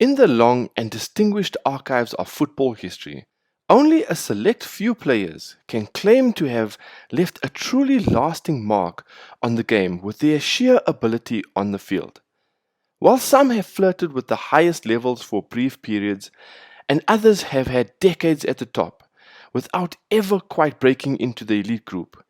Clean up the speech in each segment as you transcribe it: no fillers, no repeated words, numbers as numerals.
In the long and distinguished archives of football history, only a select few players can claim to have left a truly lasting mark on the game with their sheer ability on the field. While some have flirted with the highest levels for brief periods, and others have had decades at the top, without ever quite breaking into the elite group,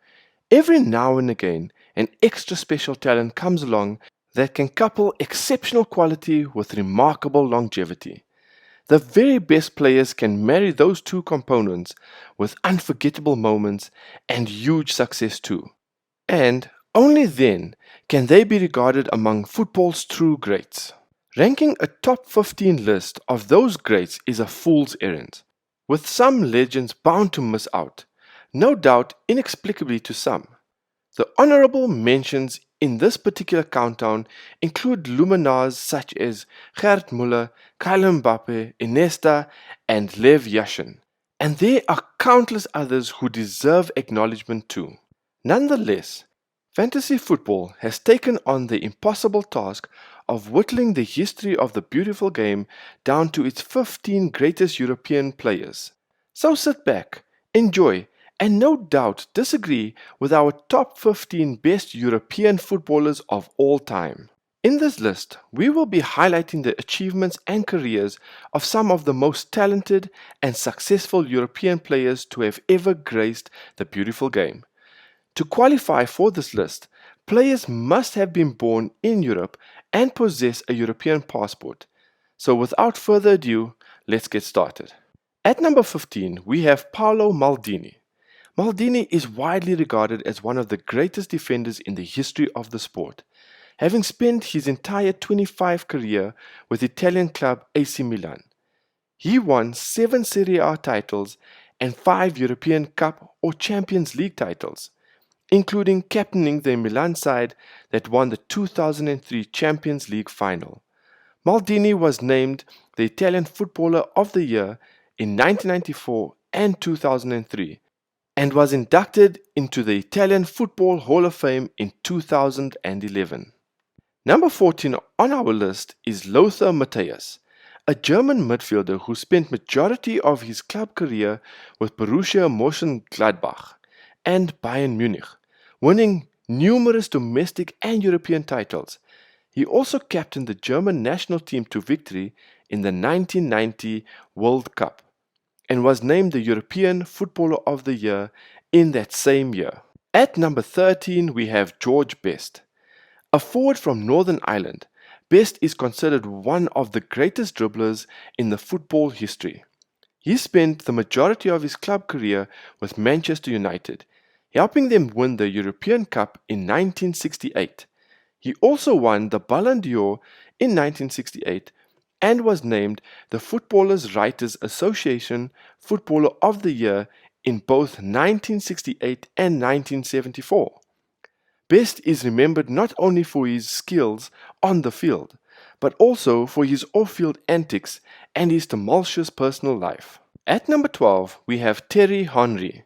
every now and again an extra special talent comes along that can couple exceptional quality with remarkable longevity. The very best players can marry those two components with unforgettable moments and huge success too. And only then can they be regarded among football's true greats. Ranking a top 15 list of those greats is a fool's errand, with some legends bound to miss out, no doubt inexplicably to some. The honorable mentions in this particular countdown include luminaries such as Gerd Müller, Kylian Mbappe, Iniesta, and Lev Yashin, and there are countless others who deserve acknowledgement too. Nonetheless, fantasy football has taken on the impossible task of whittling the history of the beautiful game down to its 15 greatest European players. So sit back, enjoy, and no doubt disagree with our top 15 best European footballers of all time. In this list, we will be highlighting the achievements and careers of some of the most talented and successful European players to have ever graced the beautiful game. To qualify for this list, players must have been born in Europe and possess a European passport. So without further ado, let's get started. At number 15, we have Paolo Maldini. Maldini is widely regarded as one of the greatest defenders in the history of the sport, having spent his entire 25 career with Italian club AC Milan. He won 7 Serie A titles and 5 European Cup or Champions League titles, including captaining the Milan side that won the 2003 Champions League final. Maldini was named the Italian Footballer of the Year in 1994 and 2003, and was inducted into the Italian Football Hall of Fame in 2011. Number 14 on our list is Lothar Matthäus, a German midfielder who spent majority of his club career with Borussia Mönchengladbach and Bayern Munich, winning numerous domestic and European titles. He also captained the German national team to victory in the 1990 World Cup, and was named the European Footballer of the Year in that same year. At number 13, we have George Best. A forward from Northern Ireland, Best is considered one of the greatest dribblers in the football history. He spent the majority of his club career with Manchester United, helping them win the European Cup in 1968. He also won the Ballon d'Or in 1968 and was named the Footballers' Writers Association Footballer of the Year in both 1968 and 1974. Best is remembered not only for his skills on the field, but also for his off-field antics and his tumultuous personal life. At number 12, we have Thierry Henry.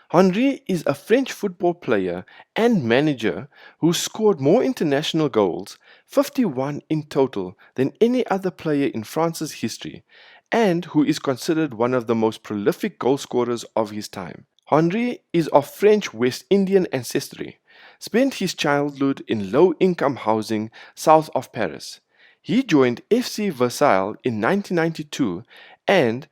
Henry is a French football player and manager who scored more international goals, 51 in total, than any other player in France's history, and who is considered one of the most prolific goal scorers of his time. Henry is of French West Indian ancestry, spent his childhood in low-income housing south of Paris. He joined FC Versailles in 1992 and,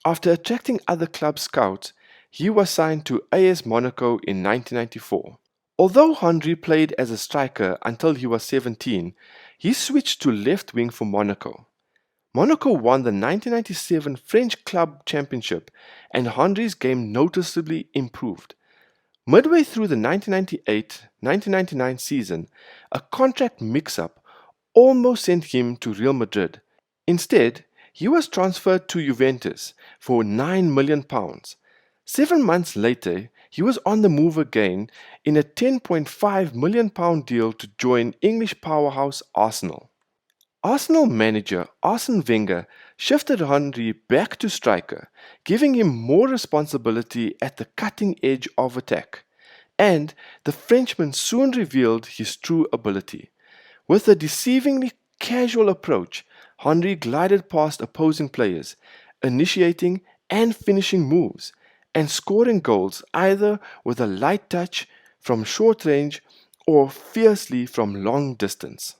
after attracting other club scouts, he was signed to AS Monaco in 1994. Although Henry played as a striker until he was 17, he switched to left wing for Monaco. Monaco won the 1997 French Club Championship, and Henry's game noticeably improved. Midway through the 1998-1999 season, a contract mix-up almost sent him to Real Madrid. Instead, he was transferred to Juventus for £9 million. 7 months later, he was on the move again in a £10.5 million deal to join English powerhouse Arsenal. Arsenal manager Arsene Wenger shifted Henry back to striker, giving him more responsibility at the cutting edge of attack, and the Frenchman soon revealed his true ability. With a deceivingly casual approach, Henry glided past opposing players, initiating and finishing moves, and scoring goals either with a light touch from short range or fiercely from long distance.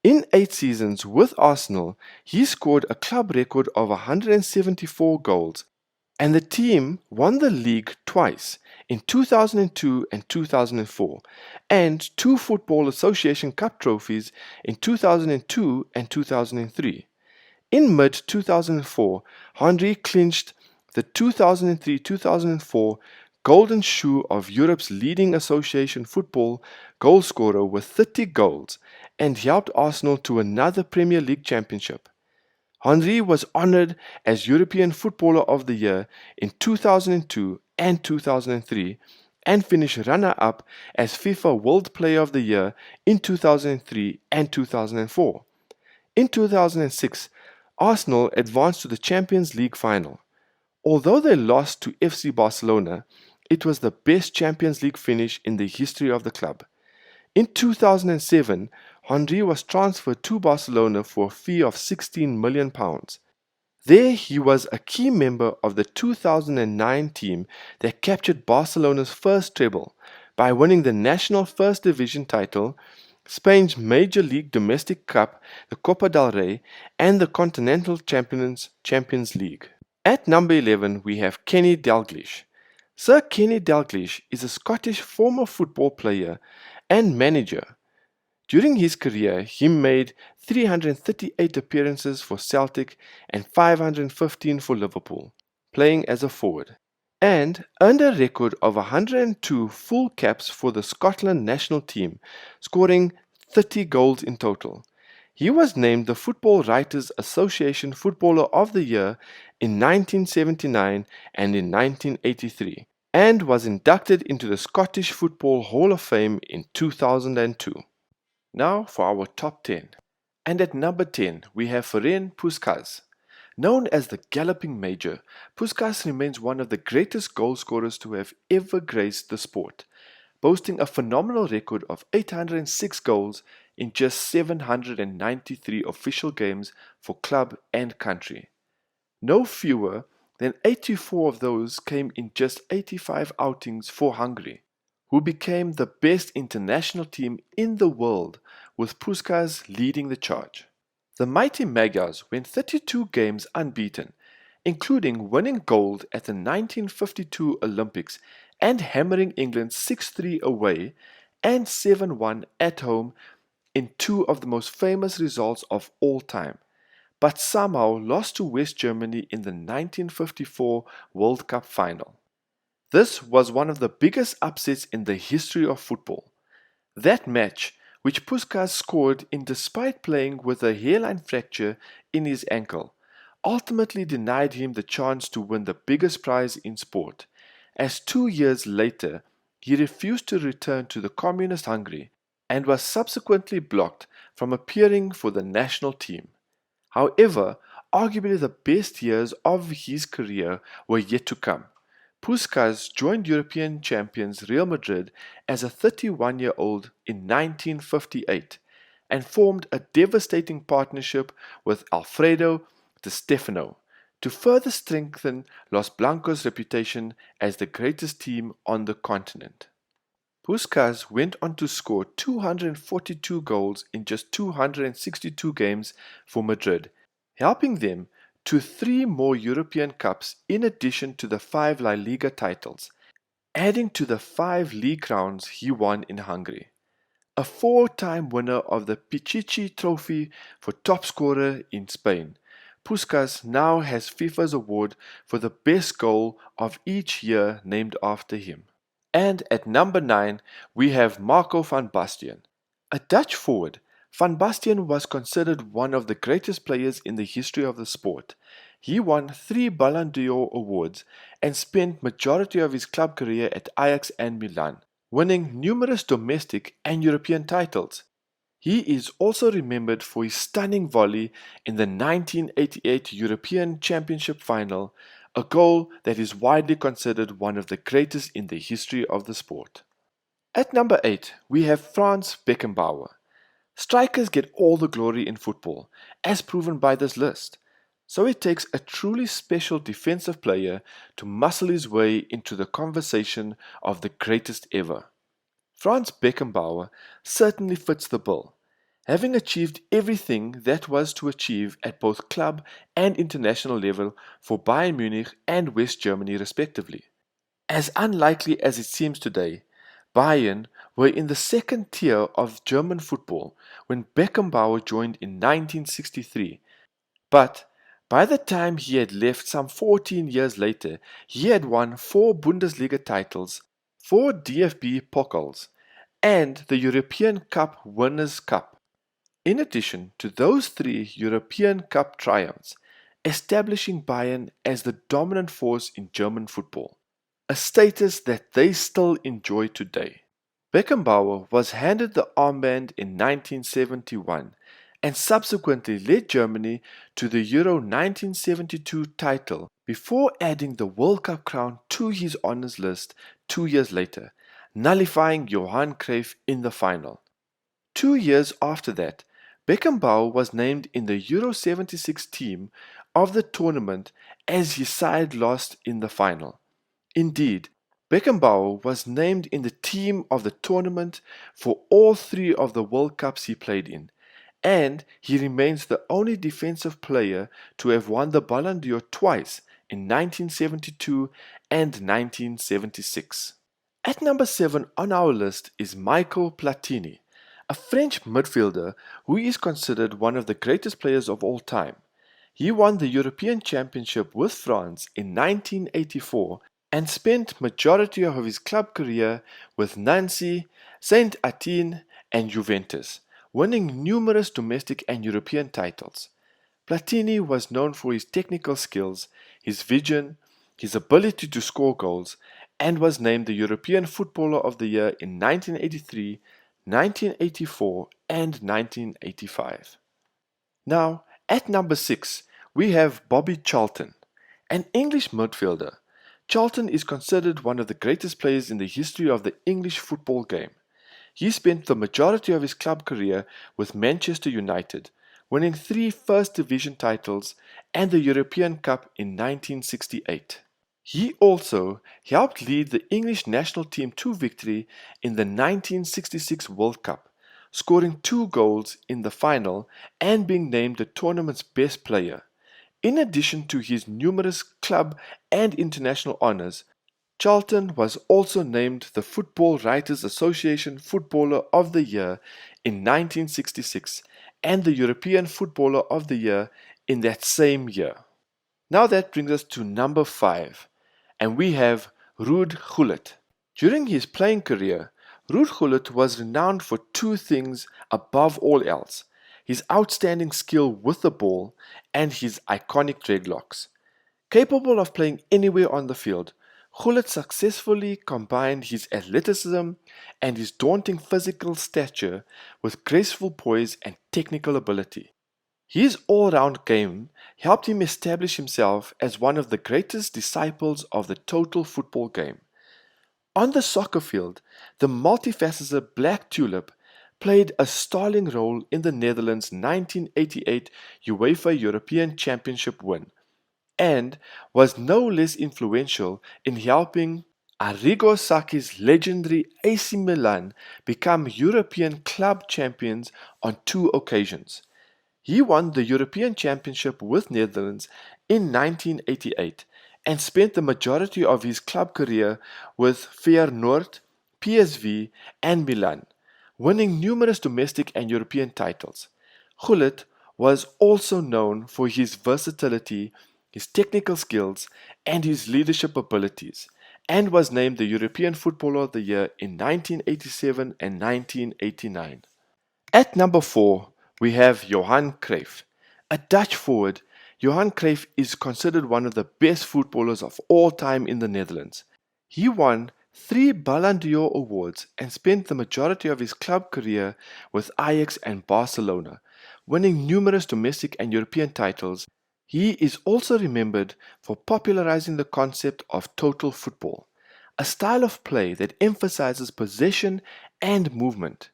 In 8 seasons with Arsenal, he scored a club record of 174 goals, and the team won the league twice in 2002 and 2004, and 2 Football Association Cup trophies in 2002 and 2003. In mid-2004, Henry clinched the 2003-2004 Golden Shoe of Europe's leading association football goalscorer with 30 goals and helped Arsenal to another Premier League championship. Henry was honoured as European Footballer of the Year in 2002 and 2003 and finished runner-up as FIFA World Player of the Year in 2003 and 2004. In 2006, Arsenal advanced to the Champions League final. Although they lost to FC Barcelona, it was the best Champions League finish in the history of the club. In 2007, Henry was transferred to Barcelona for a fee of £16 million. There he was a key member of the 2009 team that captured Barcelona's first treble by winning the national First Division title, Spain's Major League Domestic Cup, the Copa del Rey, and the Continental Champions League. At number 11, we have Kenny Dalglish. Sir Kenny Dalglish is a Scottish former football player and manager. During his career, he made 338 appearances for Celtic and 515 for Liverpool, playing as a forward, and earned a record of 102 full caps for the Scotland national team, scoring 30 goals in total. He was named the Football Writers Association Footballer of the Year in 1979 and in 1983, and was inducted into the Scottish Football Hall of Fame in 2002. Now for our top 10. And at number 10, we have Ferenc Puskas. Known as the Galloping Major, Puskas remains one of the greatest goal scorers to have ever graced the sport, boasting a phenomenal record of 806 goals in just 793 official games for club and country. No fewer than 84 of those came in just 85 outings for Hungary, who became the best international team in the world, with Puskas leading the charge. The mighty Magyars went 32 games unbeaten, including winning gold at the 1952 Olympics and hammering England 6-3 away and 7-1 at home in 2 of the most famous results of all time, but somehow lost to West Germany in the 1954 World Cup final. This was one of the biggest upsets in the history of football. That match, which Puskas scored in despite playing with a hairline fracture in his ankle, ultimately denied him the chance to win the biggest prize in sport, as 2 years later he refused to return to the communist Hungary and was subsequently blocked from appearing for the national team. However, arguably the best years of his career were yet to come. Puskas joined European champions Real Madrid as a 31-year-old in 1958 and formed a devastating partnership with Alfredo Di Stefano to further strengthen Los Blancos' reputation as the greatest team on the continent. Puskas went on to score 242 goals in just 262 games for Madrid, helping them to 3 more European Cups in addition to the 5 La Liga titles, adding to the 5 league crowns he won in Hungary. A 4-time winner of the Pichichi Trophy for top scorer in Spain, Puskas now has FIFA's award for the best goal of each year named after him. And at number 9, we have Marco van Basten. A Dutch forward, Van Basten was considered one of the greatest players in the history of the sport. He won 3 Ballon d'Or awards and spent majority of his club career at Ajax and Milan, winning numerous domestic and European titles. He is also remembered for his stunning volley in the 1988 European Championship final, a goal that is widely considered one of the greatest in the history of the sport. At number 8, we have Franz Beckenbauer. Strikers get all the glory in football, as proven by this list. So it takes a truly special defensive player to muscle his way into the conversation of the greatest ever. Franz Beckenbauer certainly fits the bill, having achieved everything that was to achieve at both club and international level for Bayern Munich and West Germany respectively. As unlikely as it seems today, Bayern were in the second tier of German football when Beckenbauer joined in 1963, but by the time he had left some 14 years later, he had won 4 Bundesliga titles, 4 DFB Pokals, and the European Cup Winners' Cup. In addition to those 3 European Cup triumphs, establishing Bayern as the dominant force in German football, a status that they still enjoy today. Beckenbauer was handed the armband in 1971 and subsequently led Germany to the Euro 1972 title before adding the World Cup crown to his honours list 2 years later, nullifying Johann Cruyff in the final. 2 years after that, Beckenbauer was named in the Euro 76 team of the tournament as his side lost in the final. Indeed, Beckenbauer was named in the team of the tournament for all 3 of the World Cups he played in, and he remains the only defensive player to have won the Ballon d'Or twice in 1972 and 1976. At number 7 on our list is Michel Platini, a French midfielder who is considered one of the greatest players of all time. He won the European Championship with France in 1984 and spent majority of his club career with Nancy, Saint Etienne and Juventus, winning numerous domestic and European titles. Platini was known for his technical skills, his vision, his ability to score goals, and was named the European Footballer of the Year in 1983, 1984 and 1985. Now, at number 6, we have Bobby Charlton, an English midfielder. Charlton is considered one of the greatest players in the history of the English football game. He spent the majority of his club career with Manchester United, winning 3 First Division titles and the European Cup in 1968. He also helped lead the English national team to victory in the 1966 World Cup, scoring 2 goals in the final and being named the tournament's best player. In addition to his numerous club and international honours, Charlton was also named the Football Writers Association Footballer of the Year in 1966 and the European Footballer of the Year in that same year. Now that brings us to number 5, and we have Ruud Gullit. During his playing career, Ruud Gullit was renowned for 2 things above all else: his outstanding skill with the ball and his iconic dreadlocks. Capable of playing anywhere on the field, Gullit successfully combined his athleticism and his daunting physical stature with graceful poise and technical ability. His all-round game helped him establish himself as one of the greatest disciples of the total football game. On the soccer field, the multifaceted Black Tulip played a startling role in the Netherlands' 1988 UEFA European Championship win, and was no less influential in helping Arrigo Sacchi's legendary AC Milan become European club champions on 2 occasions. He won the European Championship with Netherlands in 1988 and spent the majority of his club career with Feyenoord, PSV and Milan, winning numerous domestic and European titles. Gullit was also known for his versatility, his technical skills and his leadership abilities, and was named the European Footballer of the Year in 1987 and 1989. At number 4, we have Johann Cruyff. A Dutch forward, Johann Cruyff is considered one of the best footballers of all time in the Netherlands. He won 3 Ballon d'Or awards and spent the majority of his club career with Ajax and Barcelona, winning numerous domestic and European titles. He is also remembered for popularizing the concept of total football, a style of play that emphasizes possession and movement.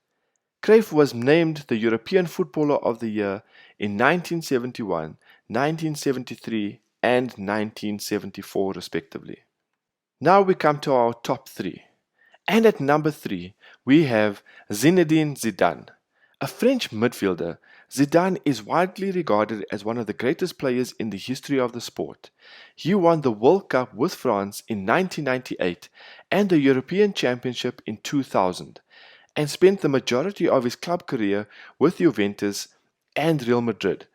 Cruyff was named the European Footballer of the Year in 1971, 1973, and 1974, respectively. Now we come to our top three. And at number 3, we have Zinedine Zidane. A French midfielder, Zidane is widely regarded as one of the greatest players in the history of the sport. He won the World Cup with France in 1998 and the European Championship in 2000, and spent the majority of his club career with Juventus and Real Madrid,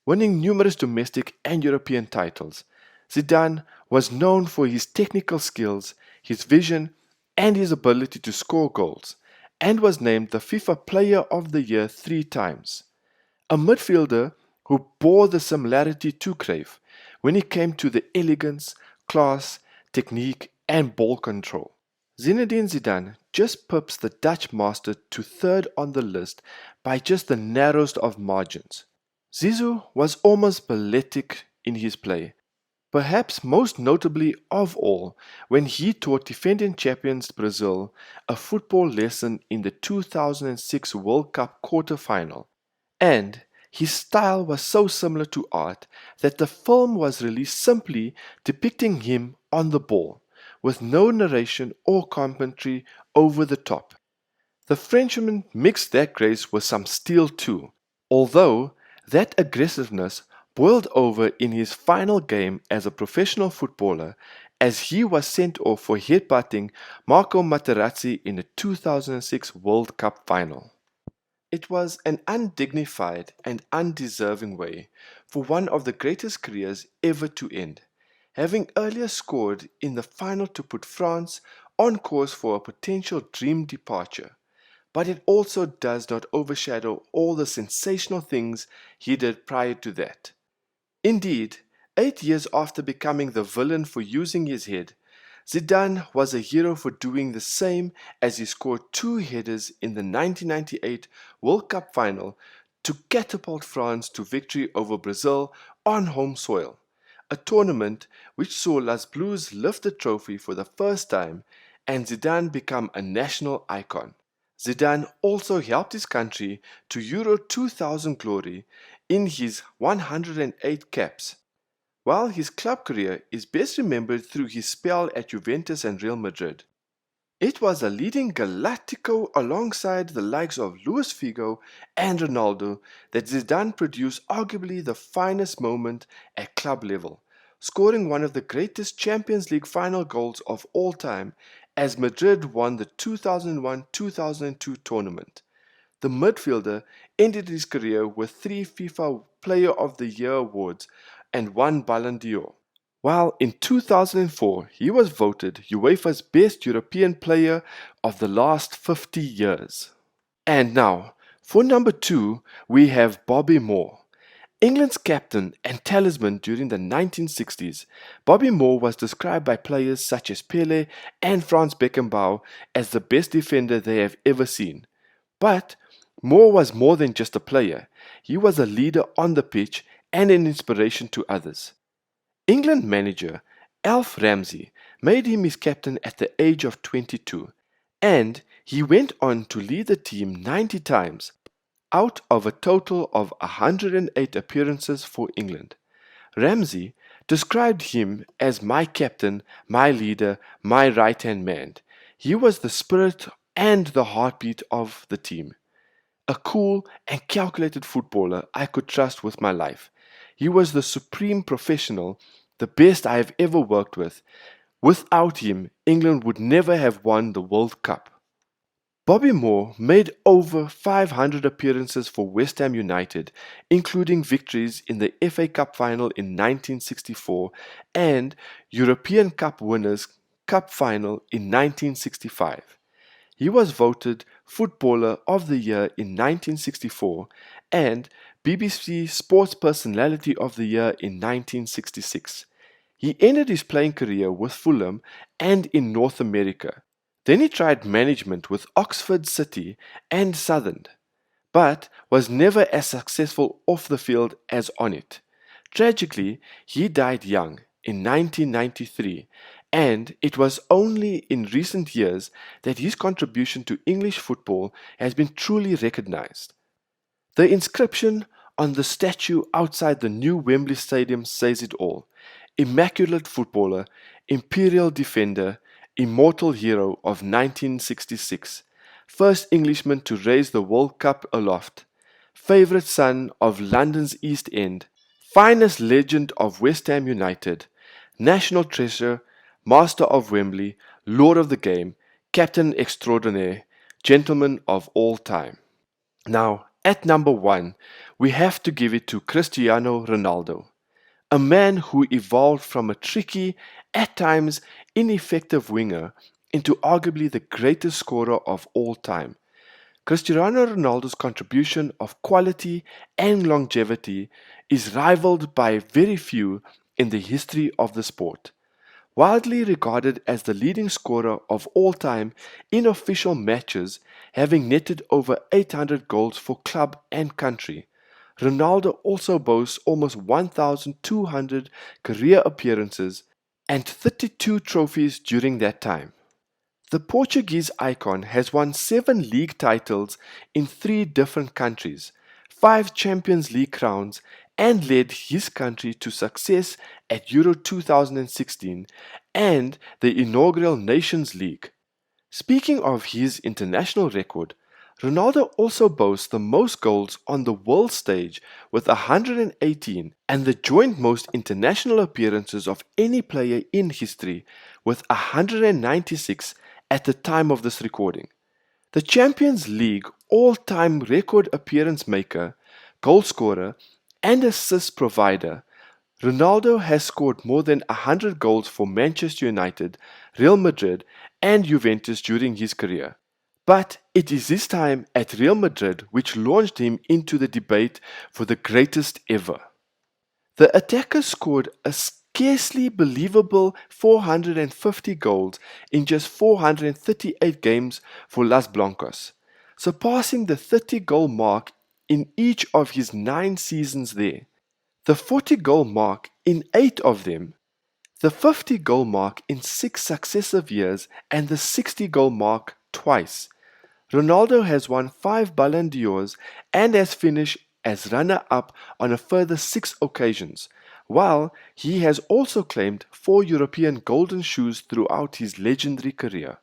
winning numerous domestic and European titles. Zidane was known for his technical skills, his vision, and his ability to score goals, and was named the FIFA Player of the Year 3 times. A midfielder who bore the similarity to Cruyff when it came to the elegance, class, technique, and ball control. Zinedine Zidane just pips the Dutch master to third on the list by just the narrowest of margins. Zizou was almost balletic in his play, perhaps most notably of all when he taught defending champions Brazil a football lesson in the 2006 World Cup quarter-final. And his style was so similar to art that the film was released simply depicting him on the ball, with no narration or commentary over the top. The Frenchman mixed that grace with some steel too, although that aggressiveness boiled over in his final game as a professional footballer as he was sent off for headbutting Marco Materazzi in the 2006 World Cup final. It was an undignified and undeserving way for one of the greatest careers ever to end, having earlier scored in the final to put France on course for a potential dream departure. But it also does not overshadow all the sensational things he did prior to that. Indeed, 8 years after becoming the villain for using his head, Zidane was a hero for doing the same as he scored 2 headers in the 1998 World Cup final to catapult France to victory over Brazil on home soil, a tournament which saw Las Blues lift the trophy for the first time and Zidane become a national icon. Zidane also helped his country to Euro 2000 glory in his 108 caps. While his club career is best remembered through his spell at Juventus and Real Madrid, it was a leading Galactico alongside the likes of Luis Figo and Ronaldo that Zidane produced arguably the finest moment at club level, scoring one of the greatest Champions League final goals of all time as Madrid won the 2001-2002 tournament. The midfielder ended his career with 3 FIFA Player of the Year awards and 1 Ballon d'Or. While in 2004 he was voted UEFA's best European player of the last 50 years. And now, for number 2, we have Bobby Moore. England's captain and talisman during the 1960s, Bobby Moore was described by players such as Pele and Franz Beckenbauer as the best defender they have ever seen. But Moore was more than just a player. He was a leader on the pitch and an inspiration to others. England manager Alf Ramsey made him his captain at the age of 22, and he went on to lead the team 90 times, out of a total of 108 appearances for England. Ramsey described him as my captain, my leader, my right-hand man. He was the spirit and the heartbeat of the team. A cool and calculated footballer I could trust with my life. He was the supreme professional, the best I have ever worked with. Without him, England would never have won the World Cup. Bobby Moore made over 500 appearances for West Ham United, including victories in the FA Cup final in 1964 and European Cup Winners' Cup final in 1965. He was voted Footballer of the Year in 1964 and BBC Sports Personality of the Year in 1966. He ended his playing career with Fulham and in North America. Then he tried management with Oxford City and Southend, but was never as successful off the field as on it. Tragically, he died young in 1993 and it was only in recent years that his contribution to English football has been truly recognized. The inscription on the statue outside the new Wembley Stadium says it all. Immaculate footballer, imperial defender, immortal hero of 1966, first Englishman to raise the World Cup aloft, favourite son of London's East End, finest legend of West Ham United, national treasure, master of Wembley, lord of the game, captain extraordinaire, gentleman of all time. Now, at number 1, we have to give it to Cristiano Ronaldo, a man who evolved from a tricky, at times ineffective winger into arguably the greatest scorer of all time. Cristiano Ronaldo's contribution of quality and longevity is rivaled by very few in the history of the sport. Widely regarded as the leading scorer of all time in official matches, having netted over 800 goals for club and country, Ronaldo also boasts almost 1,200 career appearances and 32 trophies during that time. The Portuguese icon has won 7 league titles in 3 different countries, 5 Champions League crowns, and led his country to success at Euro 2016 and the inaugural Nations League. Speaking of his international record, Ronaldo also boasts the most goals on the world stage with 118 and the joint most international appearances of any player in history with 196 at the time of this recording. The Champions League all-time record appearance maker, goal scorer, and assist provider, Ronaldo has scored more than 100 goals for Manchester United, Real Madrid, and Juventus during his career. But it is his time at Real Madrid which launched him into the debate for the greatest ever. The attacker scored a scarcely believable 450 goals in just 438 games for Las Blancas, surpassing the 30-goal mark in each of his 9 seasons there, the 40-goal mark in 8 of them, the 50-goal mark in 6 successive years, and the 60-goal mark twice. Ronaldo has won 5 Ballon d'Ors and has finished as runner-up on a further 6 occasions, while he has also claimed 4 European Golden Shoes throughout his legendary career.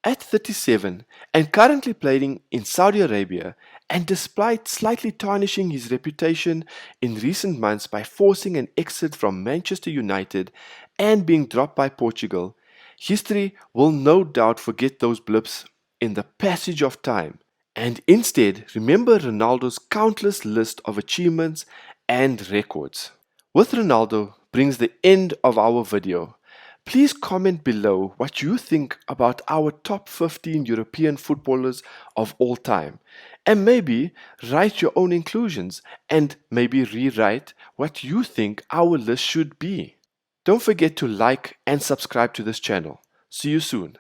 At 37 and currently playing in Saudi Arabia, and despite slightly tarnishing his reputation in recent months by forcing an exit from Manchester United and being dropped by Portugal, history will no doubt forget those blips in the passage of time and instead remember Ronaldo's countless list of achievements and records. With Ronaldo brings the end of our video. Please comment below what you think about our top 15 European footballers of all time, and maybe write your own inclusions and maybe rewrite what you think our list should be. Don't forget to like and subscribe to this channel. See you soon.